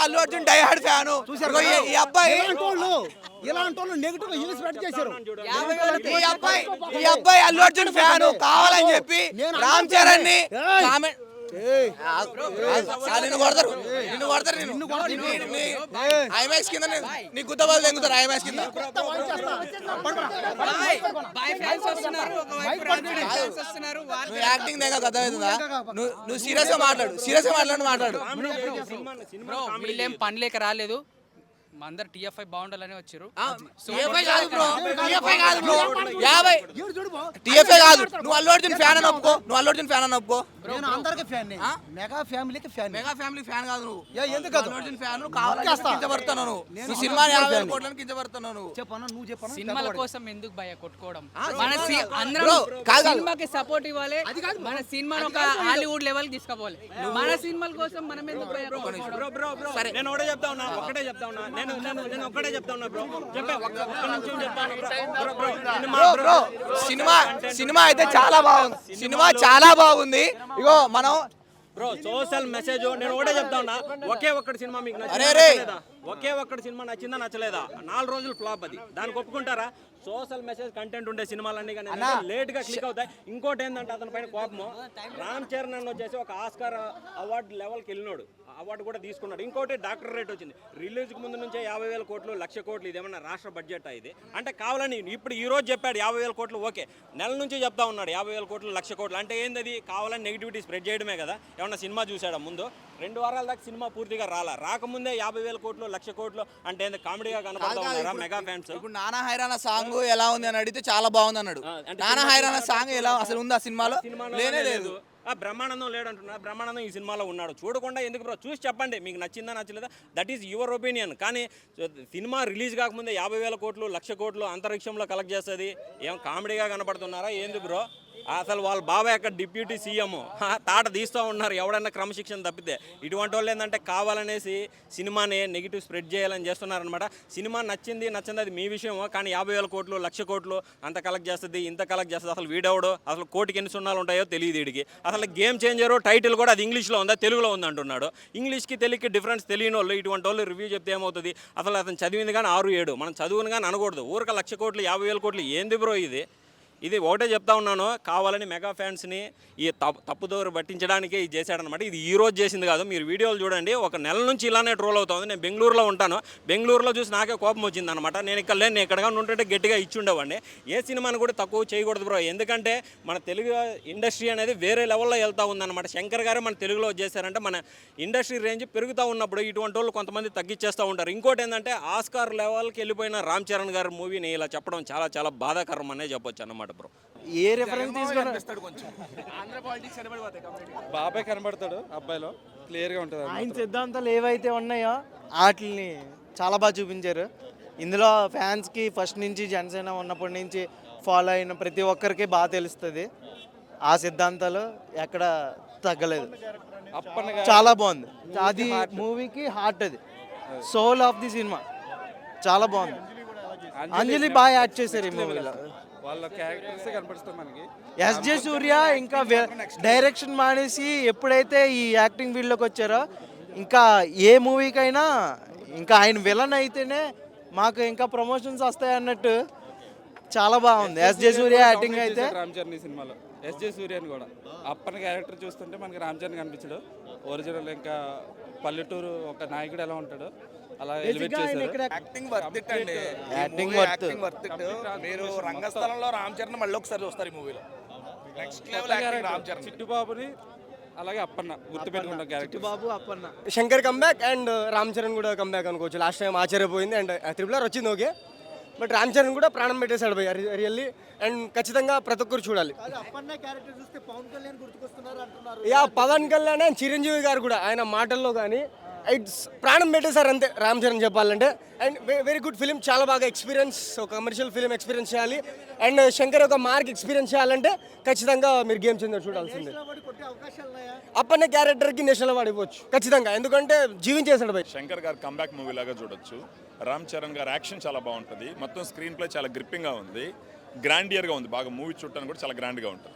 Allu Arjun die hard fan. ఈ అబ్బాయి ఇలాంటి వాళ్ళు నెగిటివ్ హిల్స్ పెట్టి చేశారు. ఈ అబ్బాయి అల్లు అర్జున్ ఫ్యాను కావాలని చెప్పి రామ్ చరణ్ ని నిన్ను కొడతారు ఐమాక్స్ కింద నీ గుద్దబాలు తెంగుతారు ఐమాక్స్ కింద. నువ్వు యాక్టింగ్ దగ్గర అర్థమవుతుందా? నువ్వు సీరియస్ గా మాట్లాడు. వీళ్ళేం పని లేక రాలేదు, మా అందరు టీఎఫ్ఐ బాగుండాలని వచ్చారు. టీఎఫ్ఐ కాదు, నువ్వు అల్లు అర్జున్ ఫ్యాన్ అని ఒప్పుకో. నేను అందరికి ఫ్యాన్, మెగా ఫ్యామిలీకి ఫ్యాన్. మెగా ఫ్యామిలీ ఫ్యాన్ కాదు నువ్వు. ఎందుకు అల్లు అర్జున్ ఫ్యాన్ కావాలని కించబడుతున్నావు నువ్వు. సినిమా 50,000 కోట్లని కించబడుతున్నావు నువ్వు. చెప్పను సినిమాల కోసం ఎందుకు భయ కొట్టుకోవడం? మన అందరం సినిమాకి సపోర్ట్ ఇవ్వాలి, మన సినిమాను ఒక హాలీవుడ్ లెవెల్ తీసుకుపోవాలి. మన సినిమాల కోసం మనం ఎందుకు భయ కొట్టుకోవడం? సరే నేను ఒకటే చెప్తా ఉన్నా నేను ఒక్కటే చెప్తా ఉన్నా బ్రో. చెప్పే ఒక్క నిమిషం చెప్తాను బ్రో. సినిమా అయితే చాలా బాగుంది. ఇగో మనం బ్రో సోషల్ మెసేజ్ నేను ఒకటే చెప్తా ఉన్నా, ఒకే ఒక్కటి సినిమా మీకు నచ్చిందా? ఒకే ఒక్కటి సినిమా నచ్చిందా నచ్చలేదా? 4 రోజులు ఫ్లాప్, అది దానికి ఒప్పుకుంటారా? సోషల్ మెసేజ్ కంటెంట్ ఉండే సినిమాలన్నీ కానీ లేట్ గా క్లిక్ అవుతాయి. ఇంకోటి ఏంటంటే అతని పైన కోపము, రామ్ చరణ్ అన్న వచ్చేసి ఒక ఆస్కార్ అవార్డు లెవెల్కి వెళ్ళినాడు, అవార్డు కూడా తీసుకున్నాడు. ఇంకోటి డాక్టర్ రేట్ వచ్చింది. రిలీజ్కి ముందు నుంచే 50,000 కోట్లు 1,00,000 కోట్లు ఇదేమన్నా రాష్ట్ర బడ్జెట్ ఇది అంటే కావాలని ఇప్పుడు ఈ రోజు చెప్పాడు 50,000 కోట్లు. ఓకే, నెల నుంచి చెప్తా ఉన్నాడు 50,000 కోట్లు 1,00,000 కోట్లు అంటే ఏంది? కావాలని నెగిటివిటీ స్ప్రెడ్ చేయడమే కదా. ఏమన్నా సినిమా చూసాడా ముందు? 2 వారాల దాకా సినిమా పూర్తిగా రాకముందే 50,000 కోట్లు 1,00,000 కోట్లు అంటే ఏంది? కామెడీగా కనపడతా ఉన్నారా మెగా ఫ్యాన్స్? ఇప్పుడు నానా హైరాణ సాంగ్ ఎలా ఉంది అని అడిగితే చాలా బాగుంది అన్నాడు. నానా హైరాణ సాంగ్ ఎలా అసలు ఉంది ఆ సినిమాలో? లేనే లేదు. బ్రహ్మానందం లేడంటున్నా, బ్రహ్మానందం ఈ సినిమాలో ఉన్నాడు. చూడకుండా ఎందుకు బ్రో? చూసి చెప్పండి మీకు నచ్చిందా నచ్చలేదా, దట్ ఈస్ యువర్ ఒపీనియన్. కానీ సినిమా రిలీజ్ కాకముందే 50,000 కోట్లు 1,00,000 కోట్లు అంతరిక్షంలో కలెక్ట్ చేస్తుంది. ఏం కామెడీగా కనపడుతున్నారా ఏంది బ్రో? అసలు వాళ్ళ బాబాయ్ అక్కడ డిప్యూటీ సీఎం తాట తీస్తూ ఉన్నారు ఎవడన్నా క్రమశిక్షణ తప్పితే. ఇటువంటి వాళ్ళు ఏంటంటే కావాలనేసి సినిమాని నెగిటివ్ స్ప్రెడ్ చేయాలని చేస్తున్నారనమాట. సినిమా నచ్చింది అది మీ విషయం, కానీ 50,000 కోట్లు 1,00,000 కోట్లు అంత కలెక్ట్ చేస్తుంది ఇంత కలెక్ట్ చేస్తుంది. అసలు వీడెవడో, అసలు కోటికి ఎన్ని సున్నాలు ఉంటాయో తెలియదు వీడికి. అసలు గేమ్ చేంజరు టైటిల్ కూడా అది ఇంగ్లీష్లో ఉందా తెలుగులో ఉంది అంటున్నాడు. ఇంగ్లీష్కి తెలుగుకి డిఫరెన్స్ తెలియని వాళ్ళు ఇటువంటి వాళ్ళు రివ్యూ చెప్తే ఏమవుతుంది? అసలు అతను చదివింది కానీ 6-7 మనం చదువుని కానీ అనకూడదు. ఊరిక 1,00,000 కోట్లు 50,000 కోట్లు ఏంది బ్రో ఇది ఒకటే చెప్తా ఉన్నాను. కావాలని మెగా ఫ్యాన్స్ని ఈ తప్పుదోరు పట్టించడానికే ఇది చేశాడనమాట. ఇది ఈ రోజు చేసింది కాదు. మీరు వీడియోలు చూడండి, ఒక నెల నుంచి ఇలానే ట్రోల్ అవుతుంది. నేను బెంగళూరులో ఉంటాను, బెంగళూరులో చూసి నాకే కోపం వచ్చిందనమాట. నేను ఇక్కడ లేని, నేను ఎక్కడగా ఉంటుంటే గట్టిగా ఇచ్చుండేవాడిని. ఏ సినిమాని కూడా తక్కువ చేయకూడదు బ్రో, ఎందుకంటే మన తెలుగు ఇండస్ట్రీ అనేది వేరే లెవెల్లో వెళ్తూ ఉందన్నమాట. శంకర్ గారు మన తెలుగులో చేశారంటే మన ఇండస్ట్రీ రేంజ్ పెరుగుతూ ఉన్నప్పుడు ఇటువంటి వాళ్ళు కొంతమంది తగ్గించేస్తూ ఉంటారు. ఇంకోటి ఏంటంటే ఆస్కార్ లెవెల్కి వెళ్ళిపోయిన రామ్ చరణ్ గారి మూవీని ఇలా చెప్పడం చాలా చాలా బాధాకరం అనే చెప్పొచ్చు అన్నమాట బ్రో. ఏ రెఫరెన్స్ తీసుకున్నాడు? బాబాయ్ కనబడతాడు అబ్బాయిలో, క్లియర్ గా ఉంటుంది. ఆయన సిద్ధాంతాలు ఏవైతే ఉన్నాయో వాటిని చాలా బాగా చూపించారు. ఇందులో ఫ్యాన్స్కి ఫస్ట్ నుంచి జనసేన ఉన్నప్పటి నుంచి ఫాలో అయిన ప్రతి ఒక్కరికి బాగా తెలుస్తుంది. ఆ సిద్ధాంతాలు ఎక్కడ తగ్గలేదు, చాలా బాగుంది. అది మూవీకి హార్ట్, అది సోల్ ఆఫ్ ది సినిమా. చాలా బాగుంది. అంజలి బాగా యాక్ట్ చేశారు ఈ మూవీలో. వాళ్ళ క్యారెక్టర్స్ కనపడుతుంది మనకి. ఎస్జే సూర్య ఇంకా డైరెక్షన్ మానేసి ఎప్పుడైతే ఈ యాక్టింగ్ ఫీల్డ్లోకి వచ్చారో ఇంకా ఏ మూవీకైనా ఇంకా ఆయన విలన్ అయితేనే మాకు ఇంకా ప్రమోషన్స్ వస్తాయి అన్నట్టు చాలా బాగుంది ఎస్జే సూర్య యాక్టింగ్ అయితే. రామ్ చరణ్ ఈ సినిమాలో ఎస్జే సూర్యని కూడా అప్పని క్యారెక్టర్ చూస్తుంటే మనకి రామ్ చరణ్ కనిపించడు. ఒరిజినల్ ఇంకా పల్లెటూరు ఒక నాయకుడు ఎలా ఉంటాడో అలా ఎలివేట్ చేశారు. యాక్టింగ్ వర్త్ ఇట్ అండి. Acting worth it. మీరు రంగస్థలంలో రామ్ చరణ్ మళ్ళీ ఒకసారి చూస్తారు ఈ మూవీలో. Next level acting Ram Charan. చిట్టుబాబుని అలాగే అప్పన్న గుర్తుపెట్టుకున్న character. Babu Appanna. Shankar comeback and Ram Charan కూడా కమ్బ్యాక్ అనుకోవచ్చు. లాస్ట్ టైం ఆశ్చర్యపోయింది అండ్ త్రిబుల్ వచ్చింది ఓకే, బట్ రామ్ చరణ్ కూడా ప్రాణం పెట్టేశాడు భయ్య రియల్లీ. అండ్ ఖచ్చితంగా ప్రతి ఒక్కరు చూడాలి. యా పవన్ కళ్యాణ్ అండ్ చిరంజీవి గారు కూడా ఆయన మాటల్లో కానీ ప్రాణం పెట్టేశారు అంతే రామ్ చరణ్ చెప్పాలంటే. అండ్ వెరీ గుడ్ ఫిలిం, చాలా బాగా ఎక్స్పీరియన్స్, ఒక కమర్షియల్ ఫిలిం ఎక్స్పీరియన్స్ చేయాలి. అండ్ శంకర్ ఒక మార్క్ ఎక్స్పీరియన్స్ చేయాలంటే ఖచ్చితంగా మీరు గేమ్ చేంజర్ చూడాల్సిందే. అప్పన్న క్యారెక్టర్కి నేషనల్ అవార్డు ఇవ్వచ్చు ఖచ్చితంగా, ఎందుకంటే జీవించేశాడు భయ్. శంకర్ గారు కంబ్యాక్ మూవీ లాగా చూడొచ్చు. రామ్ చరణ్ గారు యాక్షన్ చాలా బాగుంటుంది, మొత్తం స్క్రీన్ ప్లే చాలా గ్రిప్పింగ్గా ఉంది, గ్రాండియర్గా ఉంది. బాగా మూవీ చూడటానికి కూడా చాలా గ్రాండ్గా ఉంటుంది.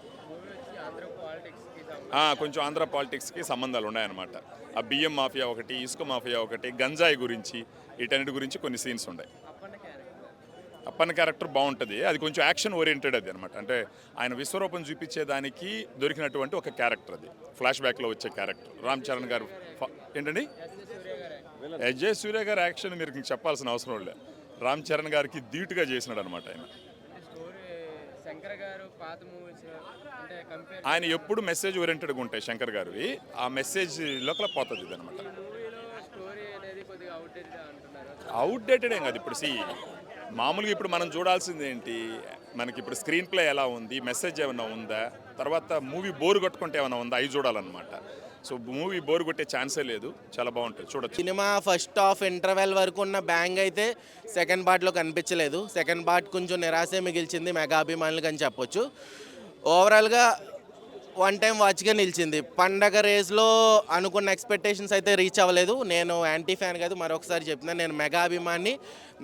కొంచెం ఆంధ్ర పాలిటిక్స్కి సంబంధాలు ఉన్నాయన్నమాట. ఆ బియ్యం మాఫియా ఒకటి, ఇసుక మాఫియా ఒకటి, గంజాయి గురించి, వీటన్నిటి గురించి కొన్ని సీన్స్ ఉన్నాయి. అప్పన్న క్యారెక్టర్ బాగుంటుంది, అది కొంచెం యాక్షన్ ఓరియంటెడ్ అది అనమాట. అంటే ఆయన విశ్వరూపం చూపించేదానికి దొరికినటువంటి ఒక క్యారెక్టర్ అది, ఫ్లాష్ బ్యాక్లో వచ్చే క్యారెక్టర్. రామ్ చరణ్ గారు ఏంటండి, అజయ్ సూర్య గారు యాక్షన్ మీరు ఇంక చెప్పాల్సిన అవసరం లేదు. రామ్ చరణ్ గారికి ధీటుగా చేసినాడు అనమాట ఆయన. ఆయన ఎప్పుడు మెసేజ్ ఓరియంటెడ్గా ఉంటాయి శంకర్ గారివి, ఆ మెసేజ్ లోపల పోతుంది ఇది అనమాట. అవుట్డేటెడ్ ఏం కాదు. ఇప్పుడు మామూలుగా ఇప్పుడు మనం చూడాల్సింది ఏంటి, మనకి ఇప్పుడు స్క్రీన్ ప్లే ఎలా ఉంది, మెసేజ్ ఏమైనా ఉందా, తర్వాత మూవీ బోర్ కొట్టుకుంటే ఏమైనా ఉందా, అవి చూడాలన్నమాట. సో మూవీ బోర్ కొట్టే ఛాన్సే లేదు, చాలా బాగుంటుంది చూడొచ్చు. సినిమా ఫస్ట్ హాఫ్ ఇంటర్వెల్ వరకు ఉన్న బ్యాంగ్ అయితే సెకండ్ పార్ట్లో కనిపించలేదు. సెకండ్ పార్ట్ కొంచెం నిరాశే మిగిల్చింది మెగా అభిమానులకు అని చెప్పొచ్చు. ఓవరాల్గా వన్ టైం వాచ్గా నిలిచింది. పండగ రేస్లో అనుకున్న ఎక్స్పెక్టేషన్స్ అయితే రీచ్ అవ్వలేదు. నేను యాంటీ ఫ్యాన్ కాదు, మరొకసారి చెప్తున్నాను, నేను మెగా అభిమాని.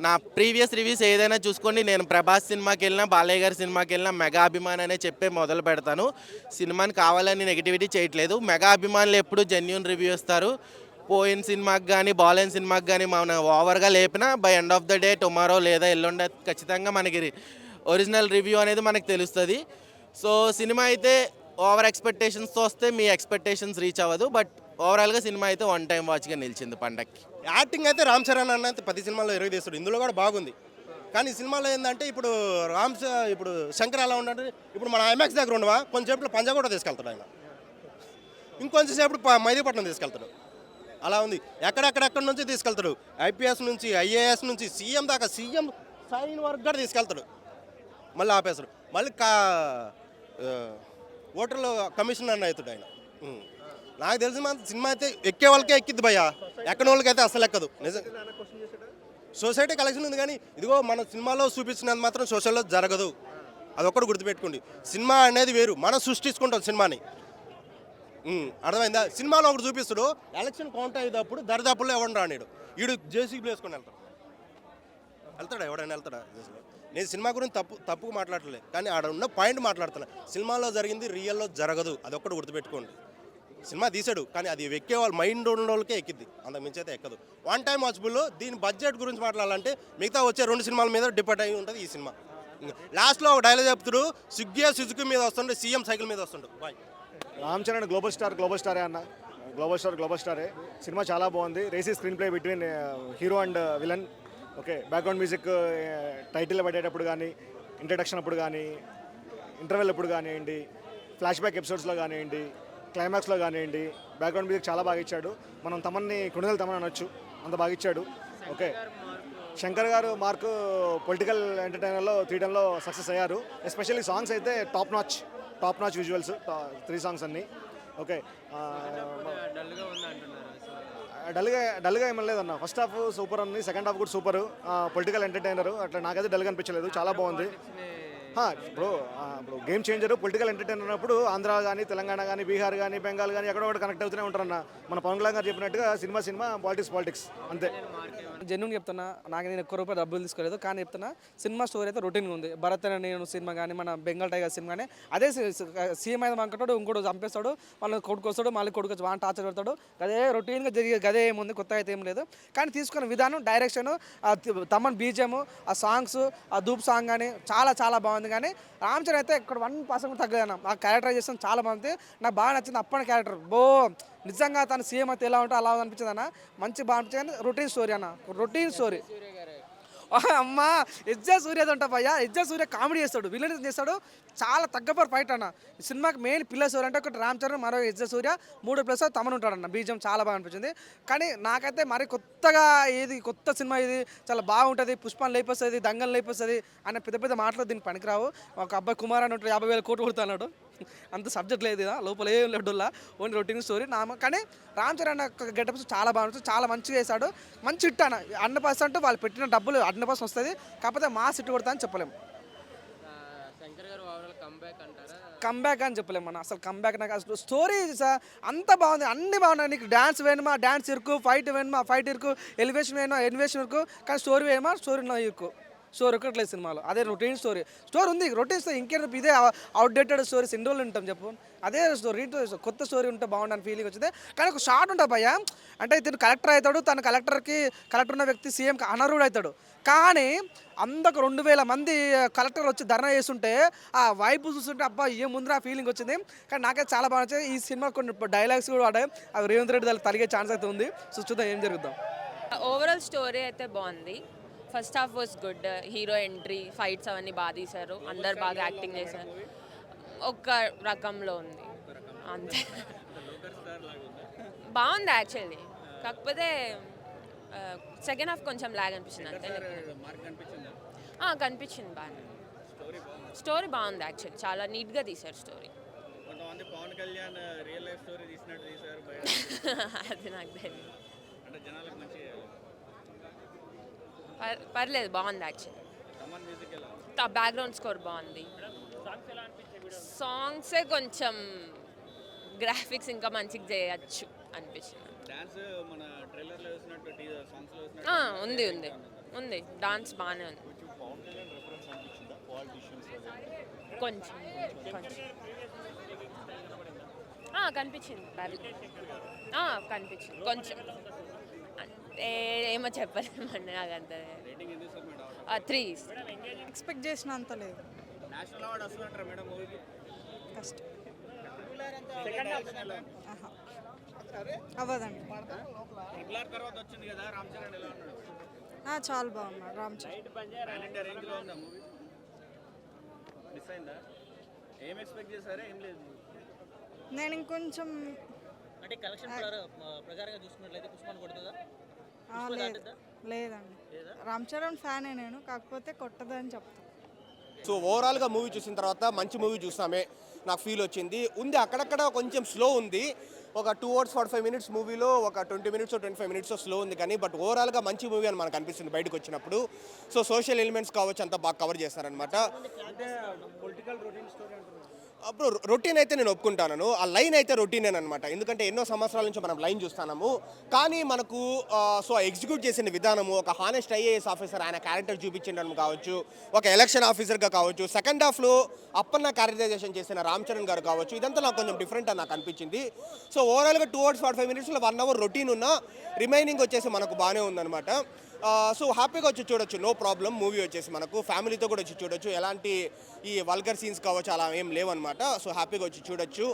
నా ప్రీవియస్ రివ్యూస్ ఏదైనా చూసుకోండి, నేను ప్రభాస్ సినిమాకి వెళ్ళినా, బాలయ్య గారి సినిమాకి వెళ్ళినా మెగా అభిమాని అనే చెప్పే మొదలు పెడతాను. సినిమాని కావాలని నెగిటివిటీ చేయట్లేదు. మెగా అభిమానులు ఎప్పుడు జెన్యూన్ రివ్యూ ఇస్తారు. పోయిన సినిమాకి కానీ బాలయ్య సినిమాకి కానీ మన ఓవర్గా లేపినా by end of the day tomorrow లేదా ఎల్లుండి ఖచ్చితంగా మనకి ఒరిజినల్ రివ్యూ అనేది మనకు తెలుస్తుంది. సో సినిమా అయితే ఓవర్ ఎక్స్పెక్టేషన్స్తో వస్తే మీ ఎక్స్పెక్టేషన్స్ రీచ్ అవ్వదు. బట్ ఓవరాల్గా సినిమా అయితే వన్ టైం వాచ్గా నిలిచింది పండక్కి. యాక్టింగ్ అయితే రామ్ చరణ్ అన్న అయితే 10 సినిమాల్లో 20 తీస్తాడు, ఇందులో కూడా బాగుంది. కానీ ఈ సినిమాలో ఏంటంటే ఇప్పుడు ఇప్పుడు శంకర్ ఎలా ఉన్నాడు, ఇప్పుడు మన ఐమాక్స్ దగ్గర ఉండవా కొంచెంసేపు పంజా కూడా తీసుకెళ్తాడు ఆయన, ఇంకొంచెంసేపు మైదీపట్నం తీసుకెళ్తాడు. అలా ఉంది, ఎక్కడెక్కడెక్కడి నుంచి తీసుకెళ్తాడు. ఐపీఎస్ నుంచి, ఐఏఎస్ నుంచి, సీఎం దాకా, సీఎం సైన్ వరకు కూడా తీసుకెళ్తాడు. మళ్ళీ ఆపేస్తాడు, మళ్ళీ ఓటర్లో కమిషనర్ అవుతాడు ఆయన. నాకు తెలిసిన సినిమా అయితే ఎక్కే వాళ్ళకే ఎక్కిద్ది భయ్యా, ఎక్కని వాళ్ళకైతే అసలు ఎక్కదు. నిజం సొసైటీ కలెక్షన్ ఉంది, కానీ ఇదిగో మన సినిమాలో చూపించినంత మాత్రం సోషల్లో జరగదు. అదొక్కటి గుర్తుపెట్టుకోండి. సినిమా అనేది వేరు, మనం సృష్టించుకుంటాం సినిమాని. అర్థమైందా? సినిమాలో ఒకటి చూపిస్తాడు, ఎలక్షన్ కౌంట్ అయ్యేటప్పుడు దరిదాపుల్లో ఎవడు రానిడు, వీడు జేసీబీ వేసుకొని వెళ్తాడా ఎవడైనా వెళ్తాడా? నేను సినిమా గురించి తప్పుగా మాట్లాడలేదు, కానీ ఆడ ఉన్న పాయింట్ మాట్లాడుతున్నా. సినిమాలో జరిగింది రియల్లో జరగదు, అదొక్కటి గుర్తుపెట్టుకోండి. సినిమా తీసాడు, కానీ అది ఎక్కే వాళ్ళు మైండ్ ఉన్న వాళ్ళకే ఎక్కిద్ది, అంతకు మించి అయితే ఎక్కదు. One time watchable. దీని బడ్జెట్ గురించి మాట్లాడాలంటే మిగతా వచ్చే 2 సినిమాల మీద డిపెండ్ అయి ఉంటుంది ఈ సినిమా. లాస్ట్లో ఒక డైలాగ్ చెప్తాడు, సుజుకి మీద వస్తుండే, సీఎం సైకిల్ మీద వస్తుండు. బాయ్. రామ్ చరణ్ గ్లోబల్ స్టారే అన్న, గ్లోబల్ స్టారే. సినిమా చాలా బాగుంది. Racy screen play between hero and villain. Okay, background music title పడేటప్పుడు కానీ, ఇంట్రడక్షన్ అప్పుడు కానీ, ఇంటర్వెల్ అప్పుడు కానివ్వండి, ఫ్లాష్ బ్యాక్ ఎపిసోడ్స్లో కానివ్వండి, క్లైమాక్స్లో కానివ్వండి, బ్యాక్గ్రౌండ్ మ్యూజిక్ చాలా బాగా ఇచ్చాడు. మనం కొణిదెల తమన్ అనొచ్చు, అంత బాగా ఇచ్చాడు. ఓకే, శంకర్ గారు మార్కు పొలిటికల్ ఎంటర్టైనర్లో తీయడంలో సక్సెస్ అయ్యారు. ఎస్పెషల్లీ సాంగ్స్ అయితే టాప్ నాచ్ విజువల్స్, 3 సాంగ్స్ అన్నీ. ఓకే, డల్గా ఏమీ లేదన్న. ఫస్ట్ హాఫ్ సూపర్ ఉంది, సెకండ్ హాఫ్ కూడా సూపర్. పొలిటికల్ ఎంటర్టైనర్ అట్లా నాకైతే డల్గా అనిపించలేదు, చాలా బాగుంది. ఇప్పుడు గేమ్ చేంజర్ పొలిటికల్ ఎంటర్టైనర్ అన్నప్పుడు ఆంధ్ర కానీ, తెలంగాణ కానీ, బీహార్ కానీ, బెంగాల్ కానీ ఎక్కడో ఒకటి కనెక్ట్ అవుతూనే ఉంటారన్న. మన పవన్ కళ్యాణ్ గారు చెప్పినట్టుగా సినిమా పాలిటిక్స్ అంతే. జెన్యున్ చెప్తున్నా, నాకు నేను ఎక్కువ రూపాయలు డబ్బులు తీసుకోలేదు, కానీ చెప్తున్నా సినిమా స్టోరీ అయితే రొటీన్గా ఉంది. భరత్ అనే నేను సినిమా కానీ, మన బెంగాల్ టైగర్ సినిమా కానీ అదే సీఎం అయితే మనకటాడు, ఇంకోటి చంపేస్తాడు, వాళ్ళని కొడుకొస్తాడు, మళ్ళీ కొడుకు వాళ్ళని టార్చర్ పెడతాడు. అదే రొటీన్గా జరిగే గదే ఏముంది, కొత్త అయితే ఏం లేదు. కానీ తీసుకున్న విధానం, డైరెక్షన్, తమన్ బీజిఎం, ఆ సాంగ్స్, ఆ ధూప్ సాంగ్ కానీ చాలా బాగుంది. కానీ రామ్ చరణ్ అయితే ఇక్కడ 1% తగ్గదన్న. ఆ క్యారెక్టరైజేషన్ చాలా బాగుంది, నాకు బాగా నచ్చింది. అప్పటి క్యారెక్టర్ నిజంగా తను సీఎం అయితే ఎలా ఉంటే అలా అనిపించింది అన్న, మంచి బాగా అనిపించింది. కానీ రొటీన్ స్టోరీ అమ్మా. ఎజ్జా సూర్య ఉంటా భయ్యా, ఎజ్జా సూర్య కామెడీ చేస్తాడు, విలన్ చేస్తాడు, చాలా తగ్గపర్ ఫైట్ అన్న. ఈ సినిమాకి మెయిన్ పిల్లర్స్ ఎవరంటే ఒకటి రామ్ చరణ్, మరో ఎజ్జా సూర్య, 3+ తమన్ ఉంటాడన్న. బీజం చాలా బాగా అనిపించింది. కానీ నాకైతే మరి కొత్తగా కొత్త సినిమా ఇది, చాలా బాగుంటుంది, పుష్పం లేపొస్తుంది, దంగం లేపొస్తుంది అనే పెద్ద మాటలు దీనికి పనికిరావు. ఒక అబ్బాయి కుమార్ అని ఉంటాడు, 50,000 కోట్లు కొడుతున్నాడు, అంత సబ్జెక్ట్ లేదు కదా, లోపల ఏం లేడుల్లా, ఓన్లీ రొటీన్ స్టోరీ. కానీ రామ్ చరణ్ గెటప్స్ చాలా బాగుంటుంది, చాలా మంచిగా వేశాడు, మంచి హిట్ అన్న. 100% వాళ్ళు పెట్టిన డబ్బులు 100% వస్తుంది, కాకపోతే మాస్ హిట్ కొడతా అని చెప్పలేము. కంబ్యాక్ అని చెప్పలేము మనం, అసలు కంబ్యాక్. నాకు అసలు స్టోరీ అంత బాగుంది, అన్ని బాగున్నాయి. నీకు డ్యాన్స్ వేయమా, డ్యాన్స్ ఇరుకు, ఫైట్ వేయమా, ఫైట్ ఇరుకు, ఎలివేషన్ వేయమా, ఎలివేషన్ ఇరుకు, కానీ స్టోరీ వేయమా, స్టోరీ ఇరుకు. స్టోరీ ఒకట్లేదు సినిమాలో. అదే రొటీన్ స్టోరీ ఉంది, రొటీన్ స్టోరీ ఇంకేంటి ఇదే అవుట్డేటెడ్ స్టోరీస్ ఎన్ని రోజులు ఉంటాం చెప్పు. అదే స్టోరీ కొత్త స్టోరీ ఉంటే బాగుండని ఫీలింగ్ వచ్చింది. కానీ ఒక షార్ట్ ఉంటుంది భయ్య, అంటే ఇతను కలెక్టర్ అవుతాడు, తన కలెక్టర్ ఉన్న వ్యక్తి సీఎం అనర్హుడు అవుతాడు. కానీ అందకు 2000 మంది కలెక్టర్ వచ్చి ధర్నా చేస్తుంటే ఆ వైపు చూస్తుంటే అబ్బా ఏం ముందు ఆ ఫీలింగ్ వచ్చింది. కానీ నాకైతే చాలా బాగా నచ్చింది. ఈ సినిమా కొన్ని డైలాగ్స్ కూడా వాడాయి, అవి రేవంత్ రెడ్డి దానికి తలిగే ఛాన్స్ అయితే ఉంది. సో చూద్దాం ఏం జరుగుద్దాం. ఓవరాల్ స్టోరీ అయితే బాగుంది. First half was good. Hero entry, fights అవన్నీ బాగా తీశారు, అందరు బాగా యాక్టింగ్ చేశారు. ఒక రకంలో ఉంది అంతే. బాగుంది యాక్చువల్లీ, కాకపోతే సెకండ్ హాఫ్ కొంచెం లాగ్ అనిపించింది అంతే. కనిపించింది బాగా. స్టోరీ బాగుంది యాక్చువల్లీ, చాలా నీట్గా తీశారు స్టోరీ. అది నాకు తెలియదు. పర్లేదు, బాగుంది యాక్చువల్లీ. బ్యాక్గ్రౌండ్ స్కోర్ బాగుంది. సాంగ్సే కొంచెం గ్రాఫిక్స్ ఇంకా మంచిగా చేయొచ్చు అనిపించింది. ఉంది ఉంది ఉంది డాన్స్ బాగానే ఉంది. కొంచెం కనిపించింది, కనిపించింది కొంచెం. అంటే ఏమో చెప్పలేమండి, నాకు అంత 3 ఎక్స్పెక్ట్ చేసినంత లేదు. కష్టం అవ్వదండి. చాలా బాగున్నాడు రామ్ చరణ్. నేను ఇంకొంచెం లేదండి, రామ్ చరణ్ ఫ్యానే నేను, కాకపోతే కొట్టదని చెప్తాను. సో ఓవరాల్గా మూవీ చూసిన తర్వాత మంచి మూవీ చూసామే నాకు ఫీల్ వచ్చింది. ఉంది అక్కడక్కడ కొంచెం స్లో ఉంది, ఒక 2 hours 45 minutes మూవీలో ఒక 20 minutes 25 minutes స్లో ఉంది. కానీ బట్ ఓవరాల్గా మంచి మూవీ అని మనకు అనిపిస్తుంది బయటకు వచ్చినప్పుడు. సో సోషల్ ఎలిమెంట్స్ కావచ్చు అంతా బాగా కవర్ చేస్తారనమాట. అప్పుడు రొటీన్ అయితే నేను ఒప్పుకుంటాను, ఆ లైన్ అయితే రొటీనే అనమాట. ఎందుకంటే ఎన్నో సంవత్సరాల నుంచి మనం లైన్ చూస్తున్నాము. కానీ మనకు సో ఎగ్జిక్యూట్ చేసిన విధానము, ఒక హానెస్ట్ ఐఏఎస్ ఆఫీసర్ ఆయన క్యారెక్టర్ చూపించడం కావచ్చు, ఒక ఎలక్షన్ ఆఫీసర్గా కావచ్చు, సెకండ్ హాఫ్లో అప్పన్న క్యారెక్టరైజేషన్ చేసిన రామ్ చరణ్ గారు కావచ్చు, ఇదంతా నాకు కొంచెం డిఫరెంట్ అని నాకు అనిపించింది. సో ఓవరాల్గా 2 hours 45 minutes 1 hour రొటీన్ ఉన్న రిమైనింగ్ వచ్చేసి మనకు బాగానే ఉందన్నమాట. సో హ్యాపీగా వచ్చి చూడొచ్చు, నో ప్రాబ్లం. మూవీ వచ్చేసి మనకు ఫ్యామిలీతో కూడా వచ్చి చూడొచ్చు, ఎలాంటి ఈ వల్గర్ సీన్స్ కావచ్చు అలా ఏం లేవన్నమాట. సో హ్యాపీగా వచ్చి చూడొచ్చు.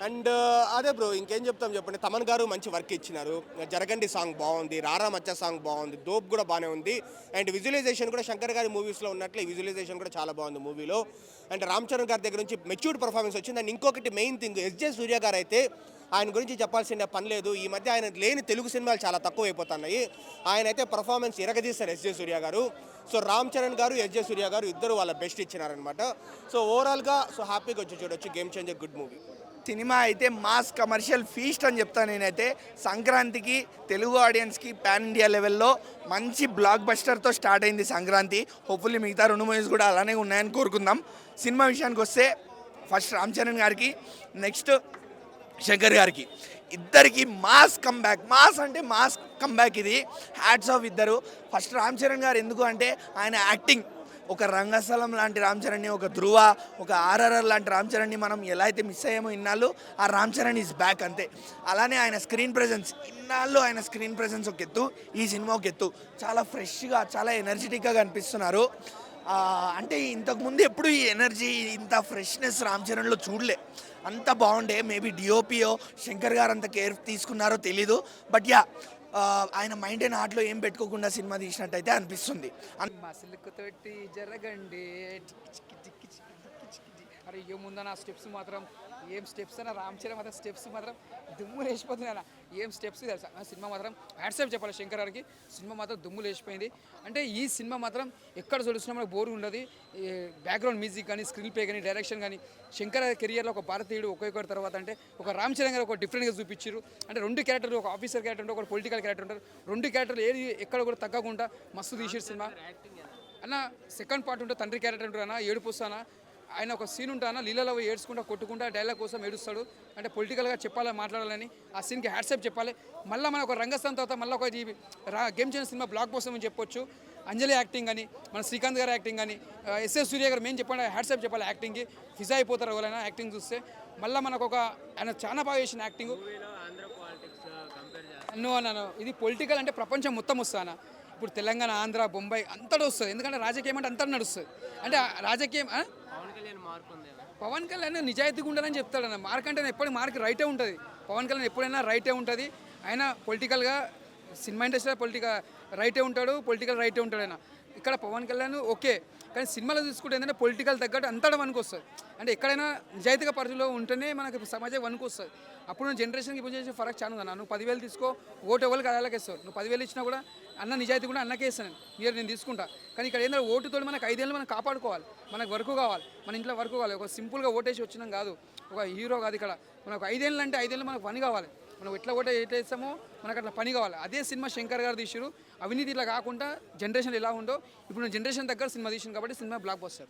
అండ్ అదే బ్రో ఇంకేం చెప్తాం చెప్పండి. తమన్ గారు మంచి వర్క్ ఇచ్చినారు, జరగండి సాంగ్ బాగుంది, రారా మచ్చ సాంగ్ బాగుంది, దోప్ కూడా బాగానే ఉంది. అండ్ విజువలైజేషన్ కూడా శంకర్ గారి మూవీస్లో ఉన్నట్లు ఈ విజువలైజేషన్ కూడా చాలా బాగుంది మూవీలో. అండ్ రామ్ చరణ్ గారి దగ్గర నుంచి మెచ్యూర్డ్ పర్ఫార్మెన్స్ వచ్చింది. అండ్ ఇంకొకటి మెయిన్ థింగ్, ఎస్జే సూర్య గారు అయితే ఆయన గురించి చెప్పాల్సిన పని లేదు. ఈ మధ్య ఆయన లేని తెలుగు సినిమాలు చాలా తక్కువ అయిపోతున్నాయి. ఆయన అయితే పర్ఫార్మెన్స్ ఇరగదీస్తారు ఎస్జే సూర్య గారు. సో రామ్ చరణ్ గారు, ఎస్జే సూర్య గారు ఇద్దరు వాళ్ళ బెస్ట్ ఇచ్చినారనమాట. సో ఓవరాల్గా సో హ్యాపీగా వచ్చి చూడొచ్చు, game changer good movie. Cinema అయితే మాస్ కమర్షియల్ ఫీస్ట్ అని చెప్తాను నేనైతే. సంక్రాంతికి తెలుగు ఆడియన్స్కి పాన్ ఇండియా లెవెల్లో మంచి బ్లాక్ బస్టర్తో స్టార్ట్ అయింది సంక్రాంతి. హోప్ఫుల్లీ మిగతా 2 మూవీస్ కూడా అలానే ఉన్నాయని కోరుకుందాం. సినిమా విషయానికి వస్తే ఫస్ట్ రామ్ చరణ్ గారికి, నెక్స్ట్ శంకర్ గారికి, ఇద్దరికి మాస్ కంబ్యాక్. మాస్ అంటే మాస్ కంబ్యాక్, ఇది హ్యాట్స్ ఆఫ్ ఇద్దరు. ఫస్ట్ రామ్ చరణ్ గారు ఎందుకు అంటే ఆయన యాక్టింగ్, ఒక రంగస్థలం లాంటి రామ్ చరణ్ని, ఒక ధృవ, ఒక ఆర్ఆర్ఆర్ లాంటి రామ్ చరణ్ని మనం ఎలా అయితే మిస్ అయ్యామో ఇన్నాళ్ళు, ఆ రామ్ చరణ్ ఈజ్ బ్యాక్ అంతే. అలానే ఆయన స్క్రీన్ ప్రెజెన్స్, ఇన్నాళ్ళు ఆయన స్క్రీన్ ప్రెజెన్స్ ఒక ఎత్తు, ఈ సినిమా ఒక ఎత్తు. చాలా ఫ్రెష్గా, చాలా ఎనర్జెటిక్గా కనిపిస్తున్నారు. అంటే ఇంతకుముందు ఎప్పుడు ఈ ఎనర్జీ, ఇంత ఫ్రెష్నెస్ రామ్ చరణ్లో చూడలే. అంత బాగుండే. మేబీ డిఓపిఓ శంకర్ గారు అంత కేర్ తీసుకున్నారో తెలీదు. బట్ యా, ఆయన మైండ్ అండ్ హార్ట్లో ఏం పెట్టుకోకుండా సినిమా తీసినట్టయితే అనిపిస్తుంది. మసలుకుతోటి జరగండి. అరే ఏముందన్న స్టెప్స్ మాత్రం, ఏం స్టెప్స్ అన్న, రామ్ చరణ్ మాత్రం స్టెప్స్ మాత్రం దుమ్ము లేచిపోతుంది అన్న. ఏం స్టెప్స్ తెలుసా సినిమా మాత్రం. హ్యాట్సాప్ చెప్పాలి శంకర్ గారికి, సినిమా మాత్రం దుమ్ము లేచిపోయింది. అంటే ఈ సినిమా మాత్రం ఎక్కడ చూసినా మనకు బోర్ ఉండదు. బ్యాక్గ్రౌండ్ మ్యూజిక్ కానీ, స్క్రీన్ ప్లే కానీ, డైరెక్షన్ కానీ, శంకర్ కెరియర్లో ఒక భారతీయుడు ఒక్కొక్కరి తర్వాత అంటే ఒక రామ్ చరణ్ గారు ఒక డిఫరెంట్గా చూపించారు. అంటే 2 క్యారెక్టర్లు, ఒక ఆఫీసర్ క్యారెక్టర్ ఉంటారు, ఒక పొలిటికల్ క్యారెక్టర్ ఉంటారు. 2 క్యారెక్టర్లు ఏది ఎక్కడ కూడా తగ్గకుండా మస్తు తీసారు సినిమా అన్న. సెకండ్ పార్ట్ ఉంటే తండ్రి క్యారెక్టర్ ఉంటారు అన్న, ఏడుపు వస్తానా, ఆయన ఒక సీన్ ఉంటానా లీలలో ఏడ్చుకుంటా కొట్టుకుంటా డైలాగ్ కోసం ఏడుస్తాడు. అంటే పొలిటికల్గా చెప్పాలని, మాట్లాడాలని, ఆ సీన్కి హ్యాట్సాప్ చెప్పాలి. మళ్ళీ మన ఒక రంగస్థానం తర్వాత మళ్ళీ ఒక game changer cinema block buster అని చెప్పొచ్చు. అంజలి యాక్టింగ్ కానీ మన శ్రీకాంత్ గారి యాక్టింగ్ కానీ ఎస్ఎస్ సూర్య గారు మేము చెప్పండి హ్యాట్సాప్ చెప్పాలి యాక్టింగ్కి ఫిజా అయిపోతారు ఎవరైనా యాక్టింగ్ చూస్తే మళ్ళీ మనకు ఒక ఆయన చాలా బాగా చేసిన యాక్టింగ్ నువ్వు అన్నాను ఇది పొలిటికల్ అంటే ప్రపంచం మొత్తం వస్తాను ఇప్పుడు తెలంగాణ ఆంధ్ర బొంబాయి అంతటా వస్తుంది ఎందుకంటే రాజకీయం అంటే అంతటా నడుస్తుంది అంటే రాజకీయం పవన్ కళ్యాణ్ నిజాయితీగా ఉండాలని చెప్తాడన్న మార్క్ అంటే ఎప్పుడు మార్క్ రైటే ఉంటుంది పవన్ కళ్యాణ్ ఎప్పుడైనా రైటే ఉంటుంది ఆయన పొలిటికల్గా సినిమా ఇండస్ట్రీలో పొలిటికల్ రైటే ఉంటాడు పొలిటికల్ రైటే ఉంటాడు ఆయన ఇక్కడ పవన్ కళ్యాణ్ ఓకే కానీ సినిమాలో చూసుకుంటే ఏంటంటే పొలిటికల్ తగ్గట్టు అంతటా వనుకు వస్తుంది అంటే ఎక్కడైనా నిజాయితీగా పరిధిలో ఉంటేనే మనకి సమాజం వనుకు వస్తుంది అప్పుడు జనరేషన్కి ఇప్పుడు చేసే ఫరక్ చాలా ఉందన్న నువ్వు 10,000 తీసుకో ఓటు ఎవరికి అదాలకి ఇస్తావు నువ్వు 10,000 ఇచ్చినా కూడా అన్న నిజాయితీ కూడా అన్నకే ఇస్తాను నేను తీసుకుంటా కానీ ఇక్కడ ఏంటంటే ఓటుతో మనకు 5 ఏళ్ళు మనం కాపాడుకోవాలి మనకు వర్క్ కావాలి మన ఇంట్లో వర్క్ కావాలి ఒక సింపుల్గా ఓటేసి వచ్చినాం కాదు ఒక హీరో కాదు ఇక్కడ మనకు 5 ఏళ్ళు అంటే 5 ఏళ్ళు మనకు పని కావాలి మనం ఎట్లా వేస్తామో మనకు అట్లా పని కావాలి అదే సినిమా శంకర్ గారు తీసిరు అవినీతి ఇట్లా కాకుండా జనరేషన్ ఎలా ఉండో ఇప్పుడు జనరేషన్ దగ్గర సినిమా తీసింది కాబట్టి సినిమా బ్లాక్ బస్టర్